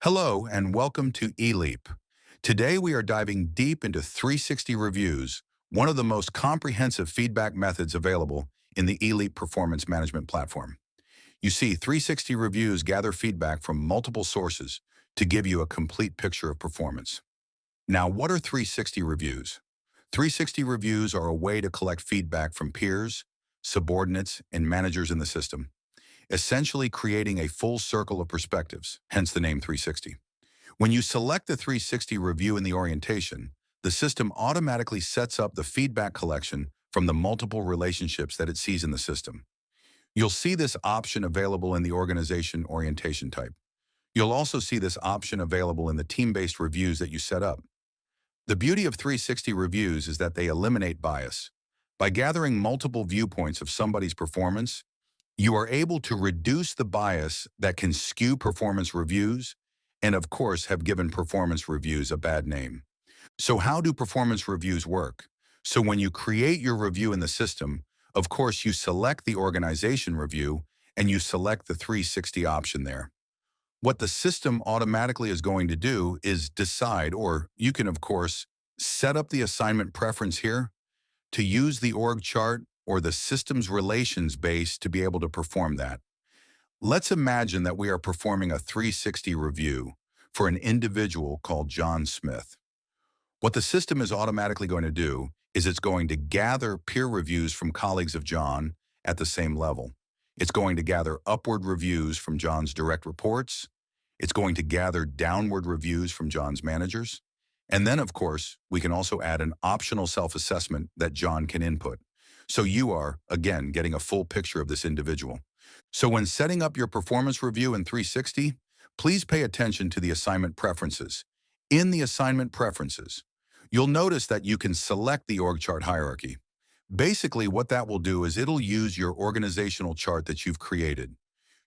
Hello and welcome to eLeap. Today we are diving deep into 360 reviews, one of the most comprehensive feedback methods available in the eLeap performance management platform. You see, 360 reviews gather feedback from multiple sources to give you a complete picture of performance. Now, what are 360 reviews? 360 reviews are a way to collect feedback from peers, subordinates, and managers in the system, essentially creating a full circle of perspectives, hence the name 360. When you select the 360 review in the orientation, the system automatically sets up the feedback collection from the multiple relationships that it sees in the system. You'll see this option available in the organization orientation type. You'll also see this option available in the team-based reviews that you set up. The beauty of 360 reviews is that they eliminate bias. By gathering multiple viewpoints of somebody's performance, you are able to reduce the bias that can skew performance reviews and, of course, have given performance reviews a bad name. So how do performance reviews work? So when you create your review in the system, of course, you select the organization review and you select the 360 option there. What the system automatically is going to do is decide, or you can, of course, set up the assignment preference here to use the org chart or the system's relations base to be able to perform that. Let's imagine that we are performing a 360 review for an individual called John Smith. What the system is automatically going to do is it's going to gather peer reviews from colleagues of John at the same level. It's going to gather upward reviews from John's direct reports. It's going to gather downward reviews from John's managers. And then, of course, we can also add an optional self-assessment that John can input. So you are, again, getting a full picture of this individual. So when setting up your performance review in 360, please pay attention to the assignment preferences. In the assignment preferences, you'll notice that you can select the org chart hierarchy. Basically, what that will do is it'll use your organizational chart that you've created.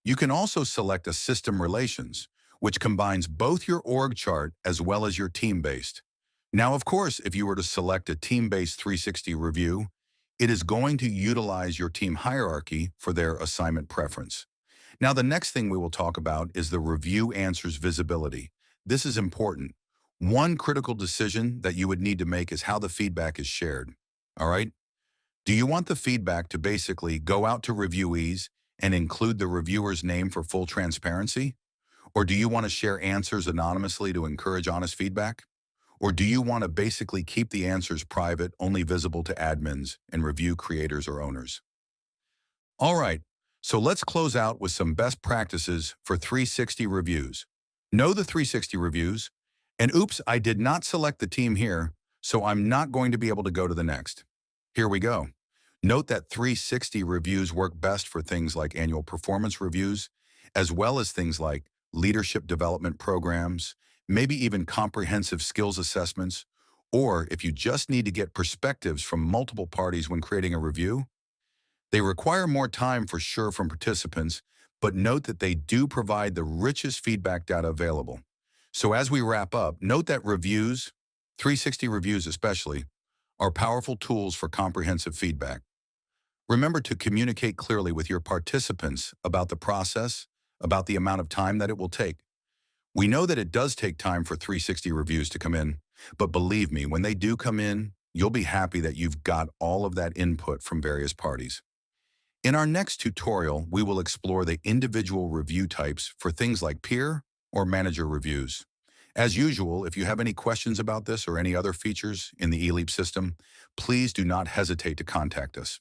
You can also select a system relations, which combines both your org chart as well as your team-based. Now, of course, if you were to select a team-based 360 review, it is going to utilize your team hierarchy for their assignment preference. Now, the next thing we will talk about is the review answers visibility. This is important. One critical decision that you would need to make is how the feedback is shared. All right? Do you want the feedback to basically go out to reviewees and include the reviewer's name for full transparency? Or do you want to share answers anonymously to encourage honest feedback? Or do you want to basically keep the answers private, only visible to admins and review creators or owners? All right, so let's close out with some best practices for 360 reviews. Know the 360 reviews, and oops, I did not select the team here, so I'm not going to be able to go to the next. Here we go. Note that 360 reviews work best for things like annual performance reviews, as well as things like leadership development programs, maybe even comprehensive skills assessments, or if you just need to get perspectives from multiple parties when creating a review. They require more time for sure from participants, but note that they do provide the richest feedback data available. So as we wrap up, note that reviews, 360 reviews especially, are powerful tools for comprehensive feedback. Remember to communicate clearly with your participants about the process, about the amount of time that it will take. We know that it does take time for 360 reviews to come in, but believe me, when they do come in, you'll be happy that you've got all of that input from various parties. In our next tutorial, we will explore the individual review types for things like peer or manager reviews. As usual, if you have any questions about this or any other features in the eLeap system, please do not hesitate to contact us.